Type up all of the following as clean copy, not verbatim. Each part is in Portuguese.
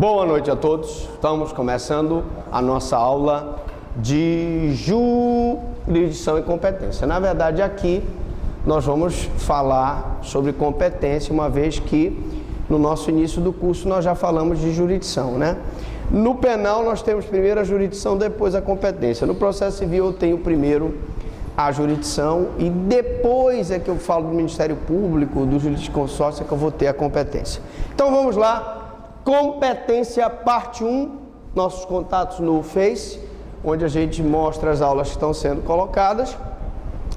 Boa noite a todos. Estamos começando a nossa aula de jurisdição e competência. Na verdade, aqui nós vamos falar sobre competência, uma vez que no nosso início do curso nós já falamos de jurisdição, né? No penal nós temos primeiro a jurisdição, depois a competência. No processo civil eu tenho primeiro a jurisdição e depois é que eu falo do Ministério Público, do jurisdiconsórcio, é que eu vou ter a competência. Então vamos lá. Competência, parte 1, nossos contatos no Face, onde a gente mostra as aulas que estão sendo colocadas,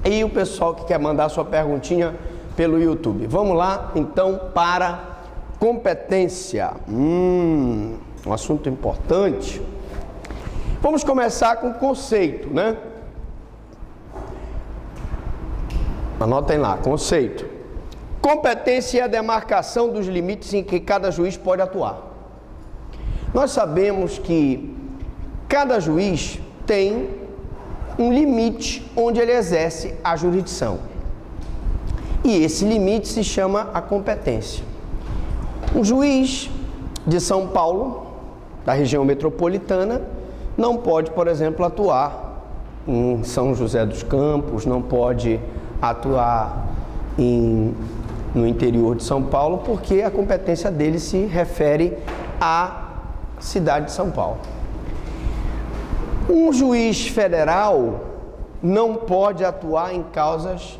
e o pessoal que quer mandar sua perguntinha pelo YouTube. Vamos lá, então, para competência. Um assunto importante. Vamos começar com o conceito, né? Anotem lá, conceito. Competência é a demarcação dos limites em que cada juiz pode atuar. Nós sabemos que cada juiz tem um limite onde ele exerce a jurisdição. E esse limite se chama a competência. Um juiz de São Paulo, da região metropolitana, não pode, por exemplo, atuar em São José dos Campos, não pode atuar no interior de São Paulo, porque a competência dele se refere à cidade de São Paulo. Um juiz federal não pode atuar em causas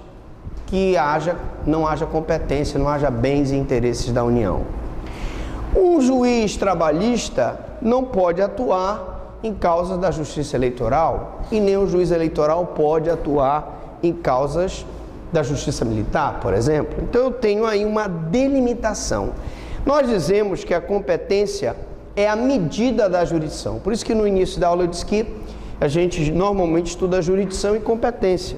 que não haja competência, não haja bens e interesses da União. Um juiz trabalhista não pode atuar em causas da justiça eleitoral e nem o juiz eleitoral pode atuar em causas da justiça militar, por exemplo. Então eu tenho aí uma delimitação. Nós dizemos que a competência é a medida da jurisdição. Por isso que no início da aula eu disse que a gente normalmente estuda jurisdição e competência.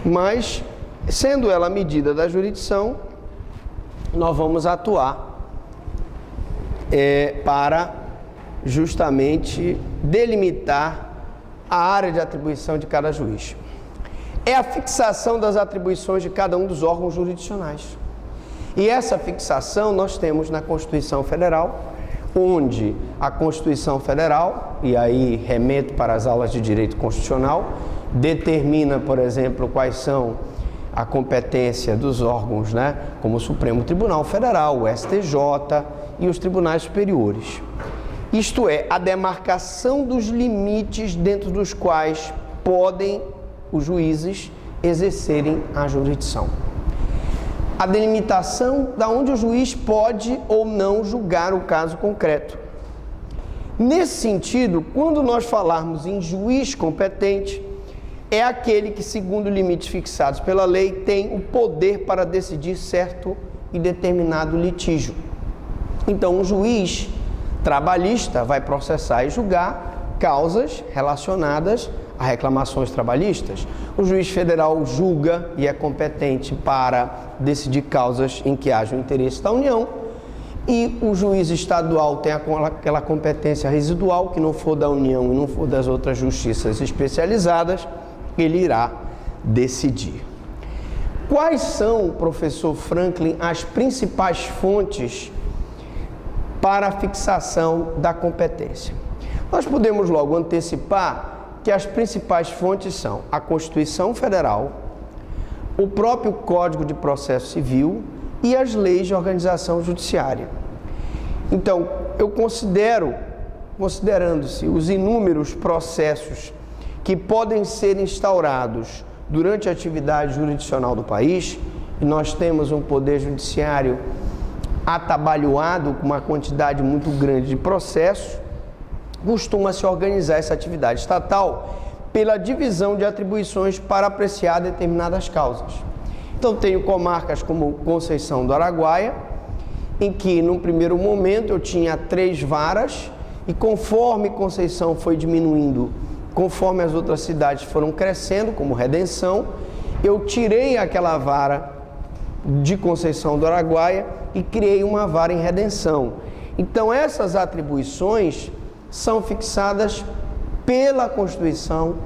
Mas, sendo ela a medida da jurisdição, nós vamos atuar para justamente delimitar a área de atribuição de cada juiz. É a fixação das atribuições de cada um dos órgãos jurisdicionais. E essa fixação nós temos na Constituição Federal, onde a Constituição Federal, e aí remeto para as aulas de Direito Constitucional, determina, por exemplo, quais são a competência dos órgãos, né, como o Supremo Tribunal Federal, o STJ e os tribunais superiores. Isto é, a demarcação dos limites dentro dos quais podem os juízes exercerem a jurisdição. A delimitação da onde o juiz pode ou não julgar o caso concreto. Nesse sentido, quando nós falarmos em juiz competente, é aquele que, segundo limites fixados pela lei, tem o poder para decidir certo e determinado litígio. Então, um juiz trabalhista vai processar e julgar causas relacionadas a reclamações trabalhistas. O juiz federal julga e é competente para decidir causas em que haja o interesse da União, e o juiz estadual tem aquela competência residual, que não for da União e não for das outras justiças especializadas, ele irá decidir. Quais são, professor Franklin, as principais fontes para a fixação da competência? Nós podemos logo antecipar que as principais fontes são a Constituição Federal, o próprio Código de Processo Civil e as leis de organização judiciária. Então, eu considerando-se os inúmeros processos que podem ser instaurados durante a atividade jurisdicional do país, e nós temos um poder judiciário atabalhoado com uma quantidade muito grande de processos, costuma-se organizar essa atividade estatal pela divisão de atribuições para apreciar determinadas causas. Então, tenho comarcas como Conceição do Araguaia, em que, num primeiro momento, eu tinha 3 varas, e conforme Conceição foi diminuindo, conforme as outras cidades foram crescendo, como Redenção, eu tirei aquela vara de Conceição do Araguaia e criei uma vara em Redenção. Então, essas atribuições são fixadas pela Constituição,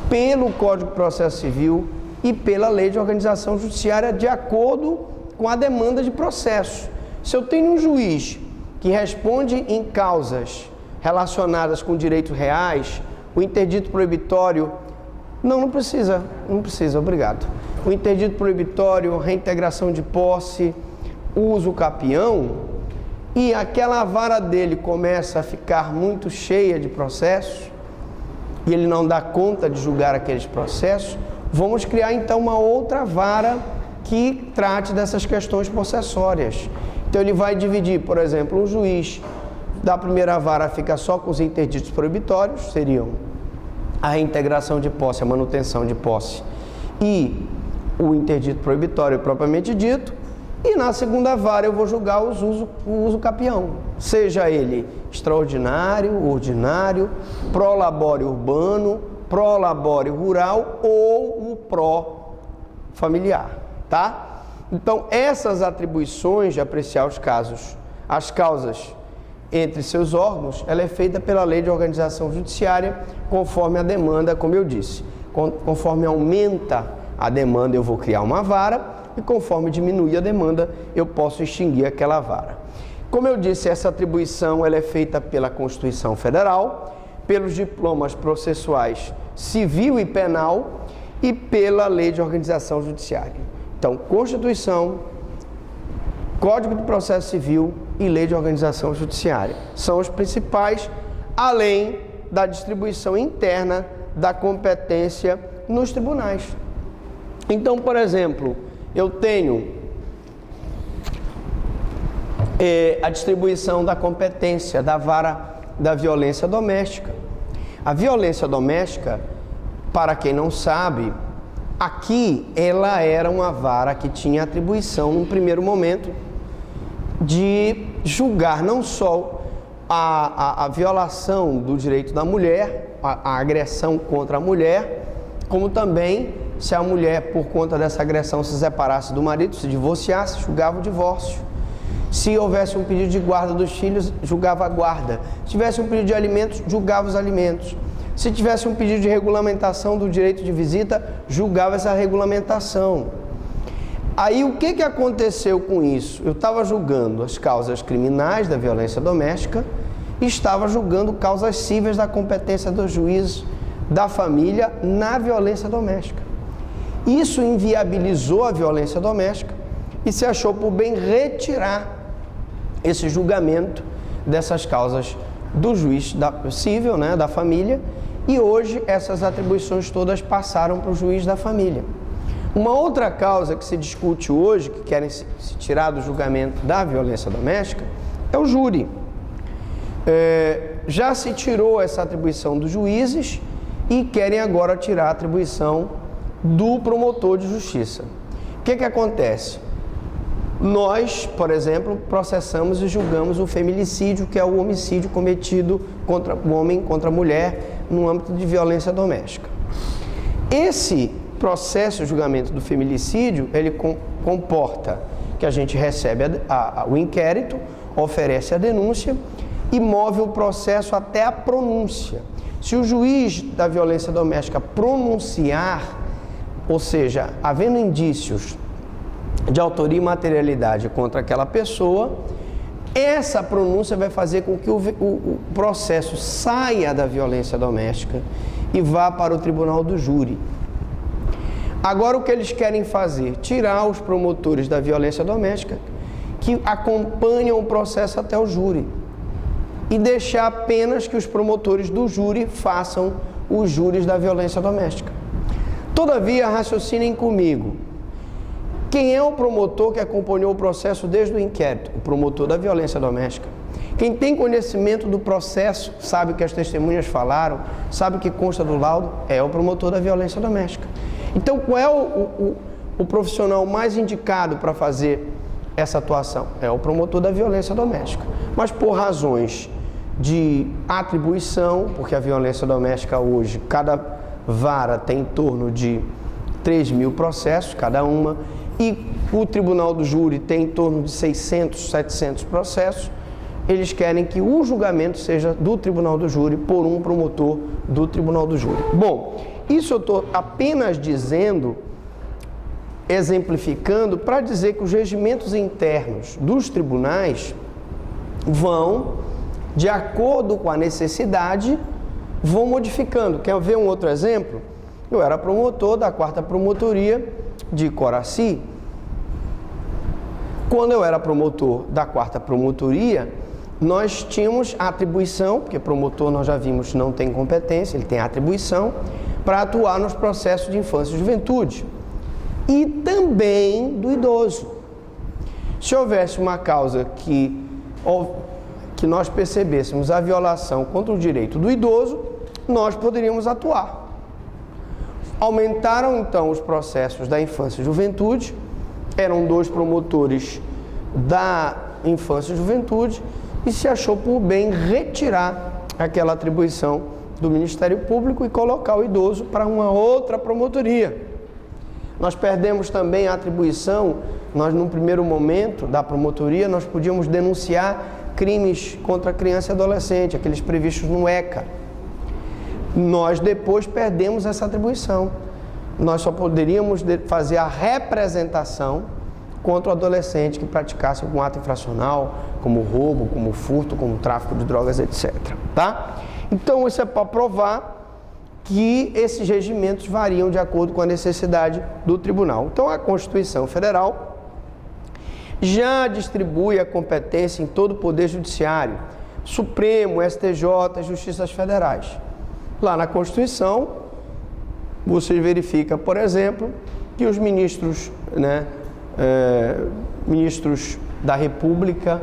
pelo Código de Processo Civil e pela Lei de Organização Judiciária, de acordo com a demanda de processo. Se eu tenho um juiz que responde em causas relacionadas com direitos reais, o interdito proibitório, não precisa, obrigado. O interdito proibitório, reintegração de posse, uso capião, e aquela vara dele começa a ficar muito cheia de processos, e ele não dá conta de julgar aqueles processos, vamos criar então uma outra vara que trate dessas questões processórias. Então ele vai dividir, por exemplo, um juiz da primeira vara fica só com os interditos proibitórios, seriam a reintegração de posse, a manutenção de posse e o interdito proibitório propriamente dito, e na segunda vara eu vou julgar o uso capião, seja ele extraordinário, ordinário, pró-labore urbano, pró-labore rural ou o pró-familiar, tá? Então, essas atribuições de apreciar as causas entre seus órgãos, ela é feita pela Lei de Organização Judiciária, conforme a demanda, como eu disse. Conforme aumenta a demanda, eu vou criar uma vara, e conforme diminui a demanda, eu posso extinguir aquela vara. Como eu disse, essa atribuição ela é feita pela Constituição Federal, pelos diplomas processuais civil e penal e pela Lei de Organização Judiciária. Então, Constituição, Código de Processo Civil e Lei de Organização Judiciária são os principais, além da distribuição interna da competência nos tribunais. Então, por exemplo, eu tenho a distribuição da competência da vara da violência doméstica. A violência doméstica, para quem não sabe, aqui ela era uma vara que tinha atribuição, num primeiro momento, de julgar não só a violação do direito da mulher, a agressão contra a mulher, como também se a mulher, por conta dessa agressão, se separasse do marido, se divorciasse, julgava o divórcio. Se houvesse um pedido de guarda dos filhos, julgava a guarda. Se tivesse um pedido de alimentos, julgava os alimentos. Se tivesse um pedido de regulamentação do direito de visita, julgava essa regulamentação. Aí o que aconteceu com isso? Eu estava julgando as causas criminais da violência doméstica e estava julgando causas cíveis da competência do juiz da família na violência doméstica. Isso inviabilizou a violência doméstica e se achou por bem retirar esse julgamento dessas causas do juiz civil, da família, e hoje essas atribuições todas passaram para o juiz da família. Uma outra causa que se discute hoje, que querem se tirar do julgamento da violência doméstica, é o júri. Já se tirou essa atribuição dos juízes e querem agora tirar a atribuição do promotor de justiça. O que acontece? Nós, por exemplo, processamos e julgamos o feminicídio, que é o homicídio cometido contra o homem contra a mulher no âmbito de violência doméstica. Esse processo de julgamento do feminicídio, ele comporta que a gente recebe o inquérito, oferece a denúncia e move o processo até a pronúncia. Se o juiz da violência doméstica pronunciar, ou seja, havendo indícios de autoria e materialidade contra aquela pessoa, essa pronúncia vai fazer com que o processo saia da violência doméstica e vá para o tribunal do júri. Agora o que eles querem fazer? Tirar os promotores da violência doméstica que acompanham o processo até o júri e deixar apenas que os promotores do júri façam os júris da violência doméstica. Todavia, raciocinem comigo. Quem é o promotor que acompanhou o processo desde o inquérito? O promotor da violência doméstica. Quem tem conhecimento do processo, sabe o que as testemunhas falaram, sabe o que consta do laudo, é o promotor da violência doméstica. Então, qual é o profissional mais indicado para fazer essa atuação? É o promotor da violência doméstica. Mas por razões de atribuição, porque a violência doméstica hoje, cada vara tem em torno de 3.000 processos, cada uma, e o tribunal do júri tem em torno de 600, 700 processos, eles querem que o julgamento seja do tribunal do júri por um promotor do tribunal do júri. Bom, isso eu estou apenas dizendo, exemplificando, para dizer que os regimentos internos dos tribunais, vão, de acordo com a necessidade, vão modificando. Quer ver um outro exemplo? Eu era promotor da 4ª Promotoria de Coraci. Quando eu era promotor da 4ª Promotoria, nós tínhamos a atribuição, porque promotor nós já vimos não tem competência, ele tem atribuição, para atuar nos processos de infância e juventude. E também do idoso. Se houvesse uma causa que nós percebêssemos a violação contra o direito do idoso, nós poderíamos atuar. Aumentaram então os processos da infância e juventude, eram 2 promotores da infância e juventude, e se achou por bem retirar aquela atribuição do Ministério Público e colocar o idoso para uma outra promotoria. Nós perdemos também a atribuição, nós num primeiro momento da promotoria, nós podíamos denunciar crimes contra criança e adolescente, aqueles previstos no ECA. Nós depois perdemos essa atribuição. Nós só poderíamos fazer a representação contra o adolescente que praticasse algum ato infracional, como roubo, como furto, como tráfico de drogas, etc. Tá? Então, isso é para provar que esses regimentos variam de acordo com a necessidade do tribunal. Então, a Constituição Federal já distribui a competência em todo o Poder Judiciário, Supremo, STJ, Justiças Federais. Lá na Constituição, você verifica, por exemplo, que os ministros, ministros da República,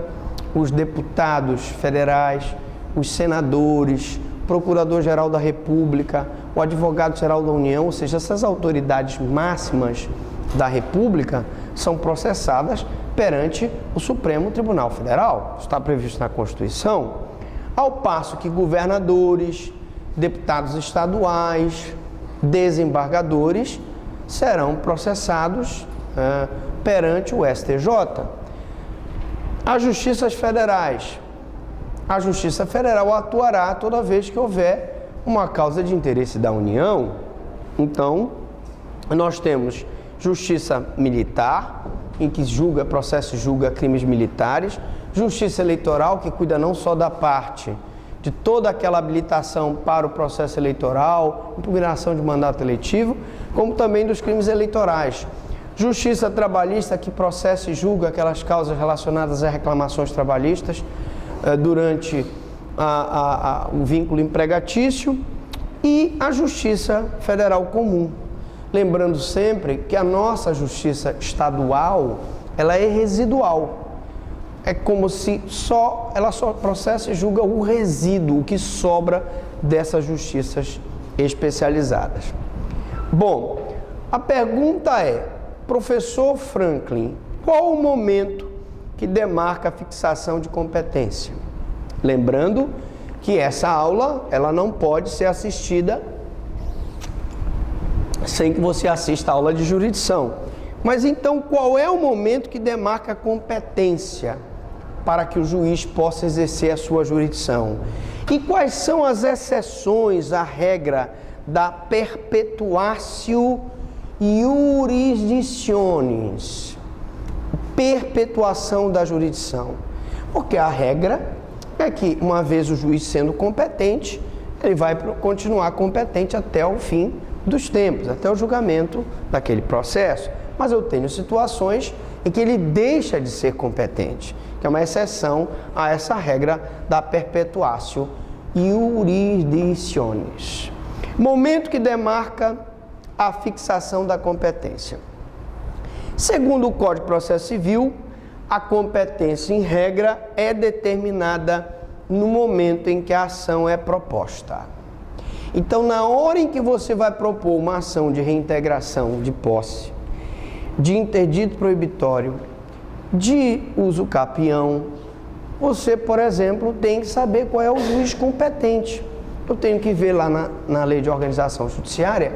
os deputados federais, os senadores, Procurador-Geral da República, o Advogado-Geral da União, ou seja, essas autoridades máximas da República são processadas perante o Supremo Tribunal Federal. Isso está previsto na Constituição. Ao passo que governadores, deputados estaduais, desembargadores serão processados perante o STJ. As justiças federais. A Justiça Federal atuará toda vez que houver uma causa de interesse da União. Então, nós temos Justiça Militar, em que julga crimes militares, Justiça Eleitoral, que cuida não só da parte de toda aquela habilitação para o processo eleitoral, impugnação de mandato eletivo, como também dos crimes eleitorais. Justiça Trabalhista, que processa e julga aquelas causas relacionadas a reclamações trabalhistas durante o vínculo empregatício, e a Justiça Federal Comum. Lembrando sempre que a nossa Justiça Estadual, ela é residual. É como se ela só processa e julga o resíduo, o que sobra dessas justiças especializadas. Bom, a pergunta é, professor Franklin, qual o momento que demarca a fixação de competência? Lembrando que essa aula, ela não pode ser assistida sem que você assista a aula de jurisdição. Mas então, qual é o momento que demarca a competência para que o juiz possa exercer a sua jurisdição? E quais são as exceções à regra da perpetuatio jurisdictionis? Perpetuação da jurisdição. Porque a regra é que, uma vez o juiz sendo competente, ele vai continuar competente até o fim dos tempos, até o julgamento daquele processo. Mas eu tenho situações em que ele deixa de ser competente, que é uma exceção a essa regra da perpetuatio jurisdictionis. Momento que demarca a fixação da competência. Segundo o Código de Processo Civil, a competência, em regra, é determinada no momento em que a ação é proposta. Então, na hora em que você vai propor uma ação de reintegração de posse, de interdito proibitório, de uso capião, você, por exemplo, tem que saber qual é o juiz competente. Eu tenho que ver lá na Lei de Organização Judiciária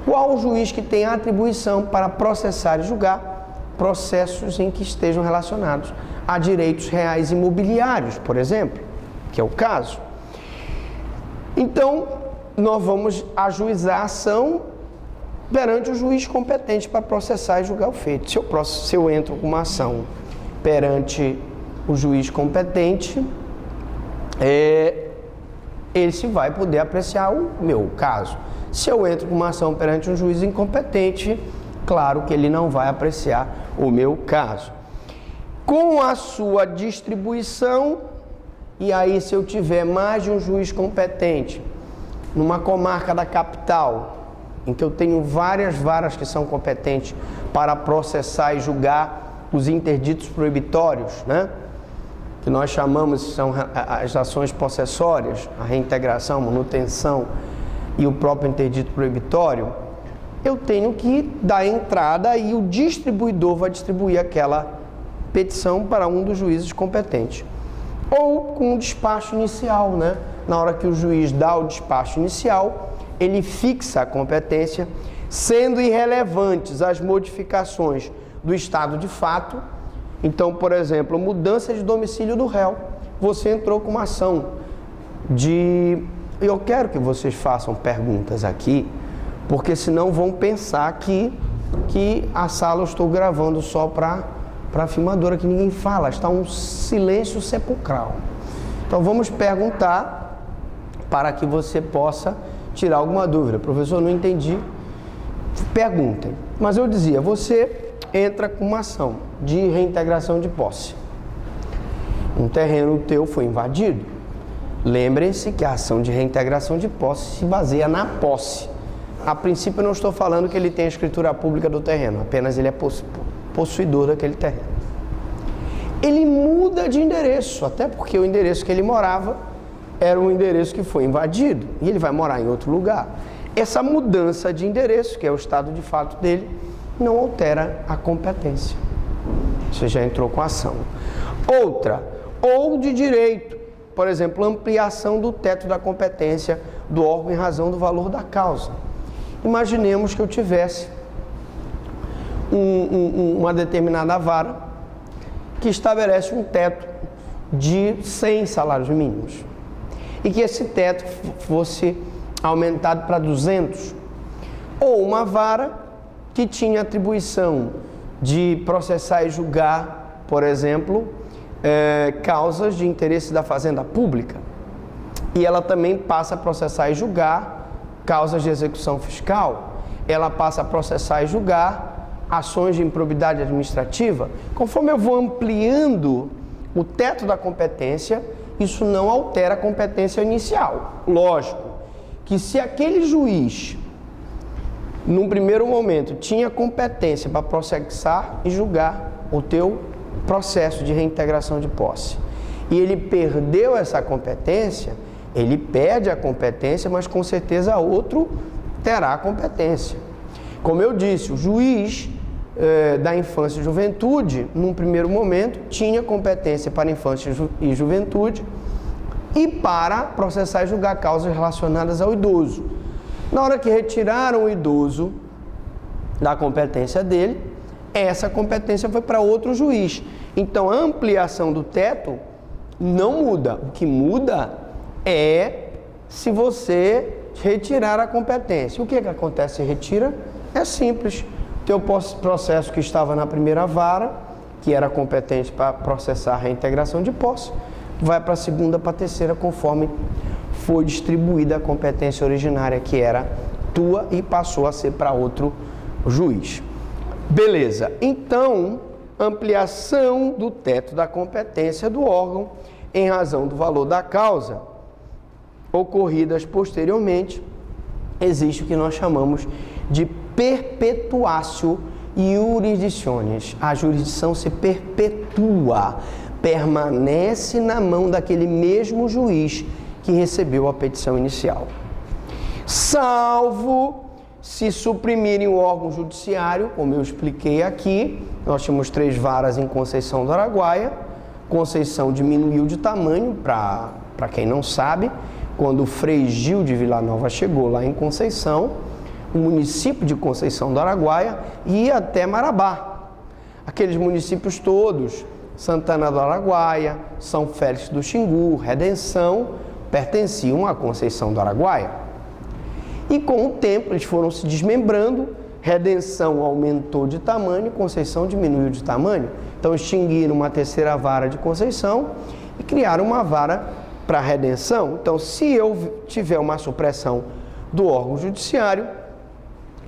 qual o juiz que tem a atribuição para processar e julgar processos em que estejam relacionados a direitos reais imobiliários, por exemplo, que é o caso. Então, nós vamos ajuizar a ação perante o juiz competente para processar e julgar o feito. Se eu entro com uma ação perante o juiz competente, esse vai poder apreciar o meu caso. Se eu entro com uma ação perante um juiz incompetente, claro que ele não vai apreciar o meu caso. Com a sua distribuição, e aí se eu tiver mais de um juiz competente, numa comarca da capital, em que eu tenho várias varas que são competentes para processar e julgar os interditos proibitórios, né? Que nós chamamos, são as ações possessórias, a reintegração, manutenção e o próprio interdito proibitório, eu tenho que dar entrada e o distribuidor vai distribuir aquela petição para um dos juízes competentes. Ou com um despacho inicial, né? Na hora que o juiz dá o despacho inicial, ele fixa a competência, sendo irrelevantes as modificações do estado de fato. Então, por exemplo, mudança de domicílio do réu. Você entrou com uma ação de... Eu quero que vocês façam perguntas aqui, porque senão vão pensar que a sala eu estou gravando só para a filmadora, que ninguém fala, está um silêncio sepulcral. Então vamos perguntar para que você possa tirar alguma dúvida. Professor, não entendi. Perguntem. Mas eu dizia, você entra com uma ação de reintegração de posse. Um terreno teu foi invadido. Lembrem-se que a ação de reintegração de posse se baseia na posse. A princípio eu não estou falando que ele tem a escritura pública do terreno, apenas ele é possuidor daquele terreno. Ele muda de endereço, até porque o endereço que ele morava era um endereço que foi invadido e ele vai morar em outro lugar. Essa mudança de endereço, que é o estado de fato dele, não altera a competência. Você já entrou com a ação. Outra, ou de direito, por exemplo, ampliação do teto da competência do órgão em razão do valor da causa. Imaginemos que eu tivesse uma determinada vara que estabelece um teto de 100 salários mínimos e que esse teto fosse aumentado para 200, ou uma vara que tinha atribuição de processar e julgar, por exemplo, causas de interesse da fazenda pública, e ela também passa a processar e julgar causas de execução fiscal, ela passa a processar e julgar ações de improbidade administrativa. Conforme eu vou ampliando o teto da competência, isso não altera a competência inicial. Lógico que se aquele juiz, num primeiro momento, tinha competência para processar e julgar o teu processo de reintegração de posse, e ele perdeu essa competência, ele perde a competência, mas com certeza outro terá a competência. Como eu disse, o juiz da infância e juventude, num primeiro momento, tinha competência para infância e juventude e para processar e julgar causas relacionadas ao idoso. Na hora que retiraram o idoso da competência dele, essa competência foi para outro juiz. Então, a ampliação do teto não muda. O que muda é se você retirar a competência. O que acontece se retira? É simples. Teu processo que estava na primeira vara, que era competente para processar a reintegração de posse, vai para a segunda, para a terceira, conforme foi distribuída a competência originária, que era tua, e passou a ser para outro juiz. Beleza. Então, ampliação do teto da competência do órgão em razão do valor da causa, ocorridas posteriormente, existe o que nós chamamos de perpetuatio iurisdictionis. A jurisdição se perpetua, permanece na mão daquele mesmo juiz que recebeu a petição inicial. Salvo se suprimirem o órgão judiciário, como eu expliquei aqui, nós tínhamos 3 varas em Conceição do Araguaia. Conceição diminuiu de tamanho, para quem não sabe, quando o Frei Gil de Vila Nova chegou lá em Conceição, o município de Conceição do Araguaia ia até Marabá. Aqueles municípios todos, Santana do Araguaia, São Félix do Xingu, Redenção, pertenciam à Conceição do Araguaia. E com o tempo eles foram se desmembrando, Redenção aumentou de tamanho, Conceição diminuiu de tamanho. Então extinguiram uma terceira vara de Conceição e criaram uma vara para redenção. Então, se eu tiver uma supressão do órgão judiciário,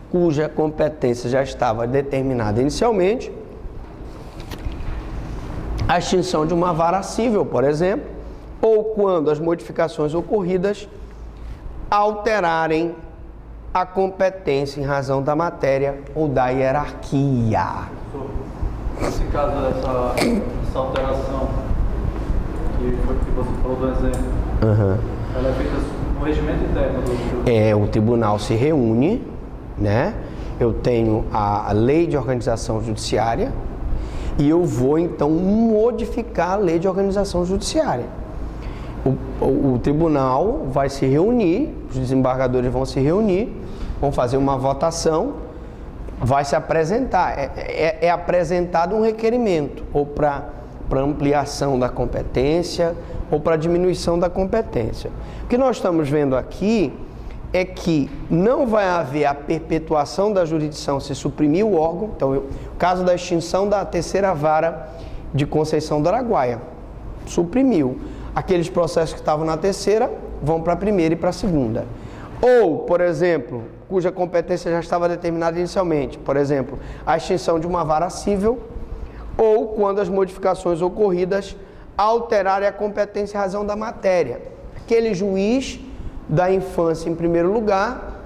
cuja competência já estava determinada inicialmente, a extinção de uma vara civil, por exemplo, ou quando as modificações ocorridas alterarem a competência em razão da matéria ou da hierarquia. Nesse caso, essa alteração que você falou do exemplo, ela é feita no regimento interno do... O tribunal se reúne, né? Eu tenho a lei de organização judiciária e eu vou então modificar a lei de organização judiciária. O tribunal vai se reunir, os desembargadores vão se reunir, vão fazer uma votação, vai se apresentar, é apresentado um requerimento, ou para ampliação da competência, ou para diminuição da competência. O que nós estamos vendo aqui é que não vai haver a perpetuação da jurisdição se suprimir o órgão. Então, o caso da extinção da terceira vara de Conceição do Araguaia, suprimiu. Aqueles processos que estavam na terceira vão para a primeira e para a segunda. Ou, por exemplo, cuja competência já estava determinada inicialmente, por exemplo, a extinção de uma vara civil, ou quando as modificações ocorridas alterarem a competência em razão da matéria. Aquele juiz da infância, em primeiro lugar,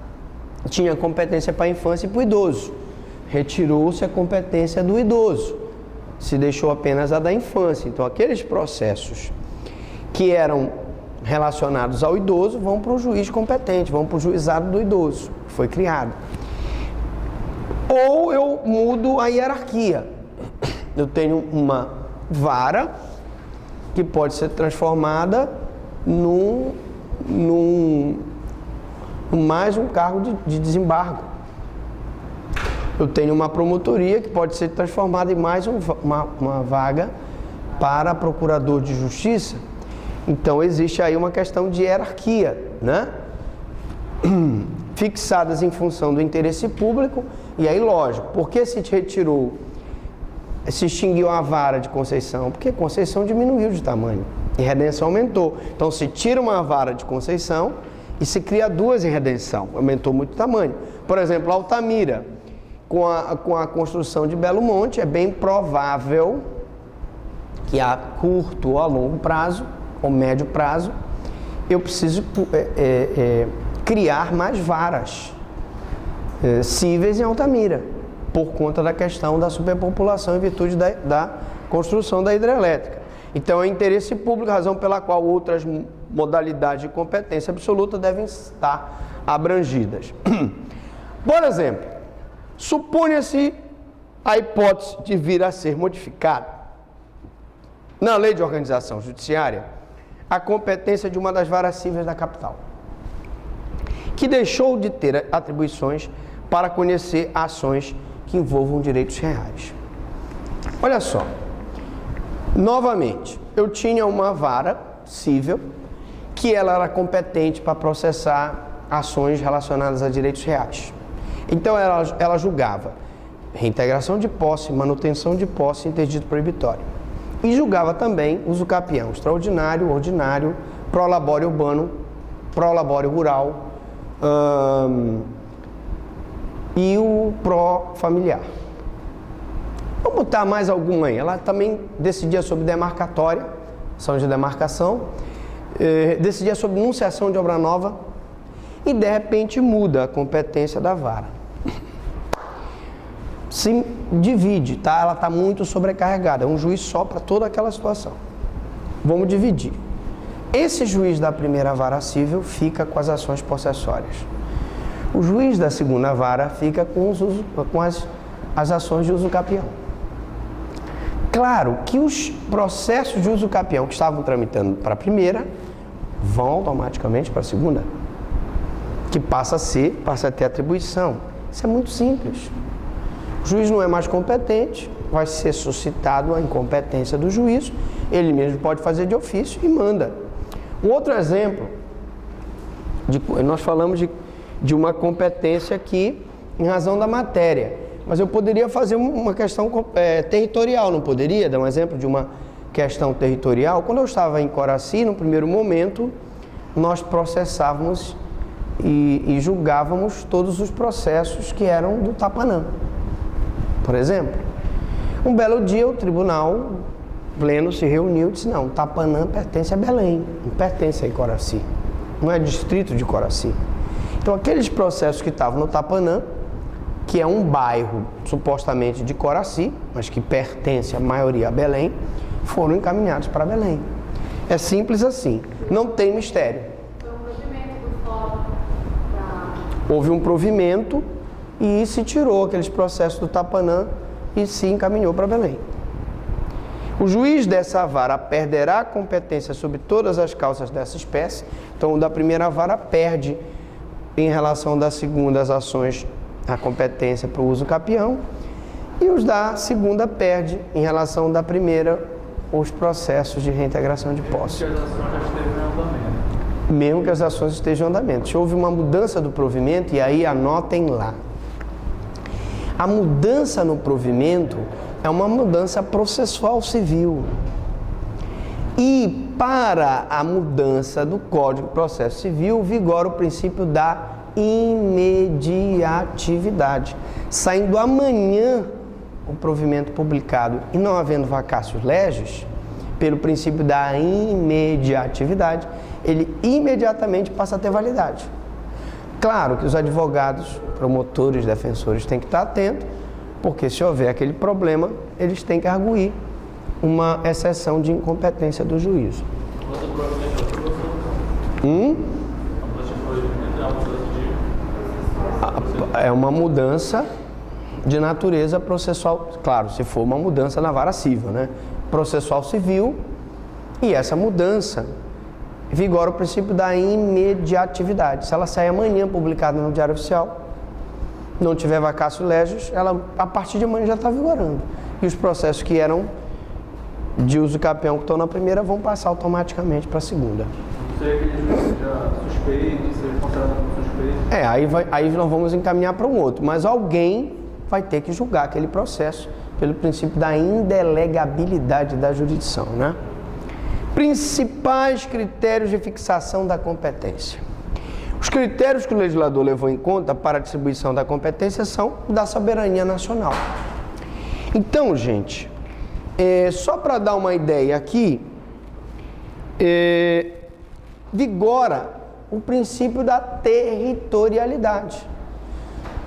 tinha competência para a infância e para o idoso. Retirou-se a competência do idoso, se deixou apenas a da infância. Então, aqueles processos que eram relacionados ao idoso vão para o juiz competente, vão para o juizado do idoso, que foi criado. Ou eu mudo a hierarquia. Eu tenho uma vara que pode ser transformada num mais um cargo de desembargo. Eu tenho uma promotoria que pode ser transformada em mais uma vaga para procurador de justiça. Então, existe aí uma questão de hierarquia, né? Fixadas em função do interesse público. E aí, lógico, por que se extinguiu a vara de Conceição? Porque Conceição diminuiu de tamanho e Redenção aumentou. Então, se tira uma vara de Conceição e se cria duas em Redenção, aumentou muito o tamanho. Por exemplo, Altamira, com a construção de Belo Monte, é bem provável que a curto ou a longo prazo, ou médio prazo, eu preciso criar mais varas cíveis em Altamira, por conta da questão da superpopulação em virtude da construção da hidrelétrica. Então, é interesse público, razão pela qual outras modalidades de competência absoluta devem estar abrangidas. Por exemplo, suponha-se a hipótese de vir a ser modificada na lei de organização judiciária a competência de uma das varas cíveis da capital, que deixou de ter atribuições para conhecer ações que envolvam direitos reais. Olha só, novamente, eu tinha uma vara civil que ela era competente para processar ações relacionadas a direitos reais. Então ela julgava reintegração de posse, manutenção de posse e interdito proibitório. E julgava também uso capião extraordinário, ordinário, prolabore urbano, prolabore rural e o pró-familiar. Vamos botar mais algum aí. Ela também decidia sobre demarcatória, ação de demarcação, decidia sobre enunciação de obra nova e, de repente, muda a competência da vara. Se divide, tá? Ela está muito sobrecarregada, é um juiz só para toda aquela situação. Vamos dividir. Esse juiz da primeira vara civil fica com as ações possessórias. O juiz da segunda vara fica com as ações de uso capião. Claro que os processos de uso capião que estavam tramitando para a primeira vão automaticamente para a segunda, que passa a ter atribuição. Isso é muito simples. O juiz não é mais competente, vai ser suscitado a incompetência do juízo, ele mesmo pode fazer de ofício e manda. Um outro exemplo, nós falamos de uma competência que em razão da matéria. Mas eu poderia fazer uma questão territorial, não poderia? Dar um exemplo de uma questão territorial. Quando eu estava em Coraci, no primeiro momento, nós processávamos e julgávamos todos os processos que eram do Tapanã, por exemplo. Um belo dia, o tribunal pleno se reuniu e disse: não, Tapanã pertence a Belém, não pertence a Coraci, não é distrito de Coraci. Então, aqueles processos que estavam no Tapanã, que é um bairro supostamente de Coraci, mas que pertence a maioria a Belém, foram encaminhados para Belém. É simples assim, não tem mistério. Foi um provimento do fórum Houve um provimento e se tirou aqueles processos do Tapanã e se encaminhou para Belém. O juiz dessa vara perderá a competência sobre todas as causas dessa espécie. Então, o da primeira vara perde em relação da segunda as ações, a competência para o uso capião, e os da segunda perde em relação da primeira os processos de reintegração de posse. Mesmo que as ações estejam em andamento. Se houve uma mudança do provimento, e aí anotem lá. A mudança no provimento é uma mudança processual civil. E para a mudança do Código de Processo Civil, vigora o princípio da imediatividade. Saindo amanhã o provimento publicado e não havendo vacácios legis, pelo princípio da imediatividade, ele imediatamente passa a ter validade. Claro que os advogados, promotores, defensores têm que estar atentos, porque se houver aquele problema, eles têm que arguir uma exceção de incompetência do juízo. É uma mudança de natureza processual, claro, se for uma mudança na vara civil, né? Processual civil, e essa mudança vigora o princípio da imediatividade. Se ela sair amanhã publicada no Diário Oficial, não tiver vacácio legis, ela a partir de amanhã já está vigorando. E os processos que eram de uso capião que estão na primeira vão passar automaticamente para a segunda. Não sei aquele juiz já suspeito, seja considerado como suspeito. Aí nós vamos encaminhar para um outro, mas alguém vai ter que julgar aquele processo pelo princípio da indelegabilidade da jurisdição, né? Principais critérios de fixação da competência. Os critérios que o legislador levou em conta para a distribuição da competência são da soberania nacional. Então, gente, só para dar uma ideia aqui, vigora o princípio da territorialidade.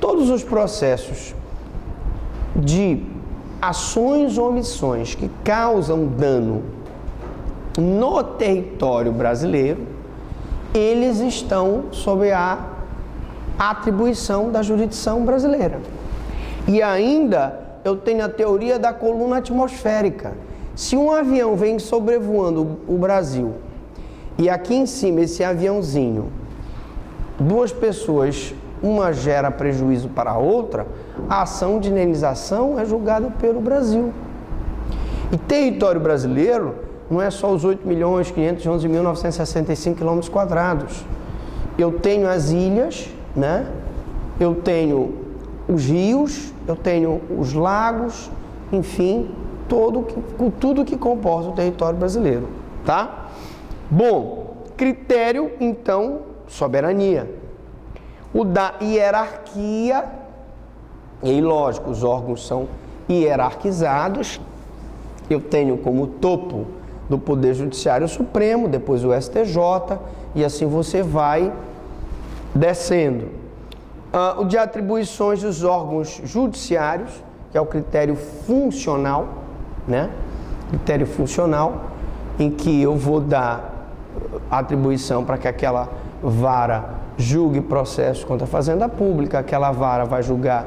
Todos os processos de ações ou omissões que causam dano no território brasileiro, eles estão sob a atribuição da jurisdição brasileira. E ainda eu tenho a teoria da coluna atmosférica. Se um avião vem sobrevoando o Brasil e aqui em cima esse aviãozinho, duas pessoas, uma gera prejuízo para a outra, a ação de indenização é julgada pelo Brasil. E território brasileiro não é só os 8.511.965 km². Eu tenho as ilhas, né? Eu tenho os rios, eu tenho os lagos, enfim, tudo que comporta o território brasileiro, tá? Bom, critério, então, soberania. O da hierarquia, e aí, lógico, os órgãos são hierarquizados. Eu tenho como topo do Poder Judiciário o Supremo, depois o STJ, e assim você vai descendo. O de atribuições dos órgãos judiciários, que é o critério funcional, né? Critério funcional, em que eu vou dar atribuição para que aquela vara julgue processo contra a Fazenda Pública, aquela vara vai julgar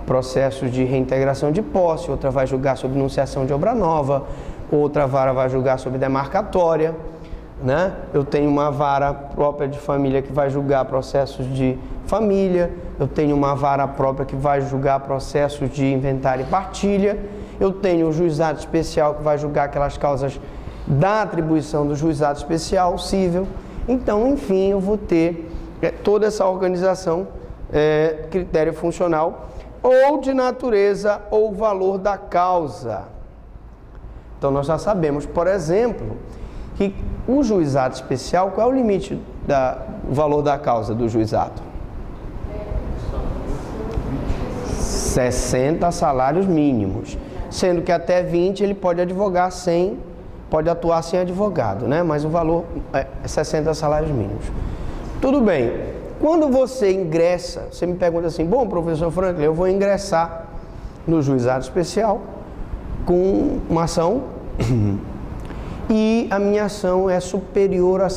processos de reintegração de posse, outra vai julgar sobre enunciação de obra nova, outra vara vai julgar sobre demarcatória, né? Eu tenho uma vara própria de família que vai julgar processos de família, eu tenho uma vara própria que vai julgar processos de inventário e partilha, eu tenho o juizado especial que vai julgar aquelas causas da atribuição do juizado especial cível. Então, enfim, eu vou ter toda essa organização critério funcional, ou de natureza ou valor da causa. Então nós já sabemos, por exemplo, que o juizado especial, qual é o limite do valor da causa do juizado? 60 salários mínimos, sendo que até 20 ele pode pode atuar sem advogado, né? Mas o valor é 60 salários mínimos. Tudo bem. Quando você ingressa, você me pergunta assim, bom, professor Franklin, eu vou ingressar no juizado especial com uma ação e a minha ação é superior a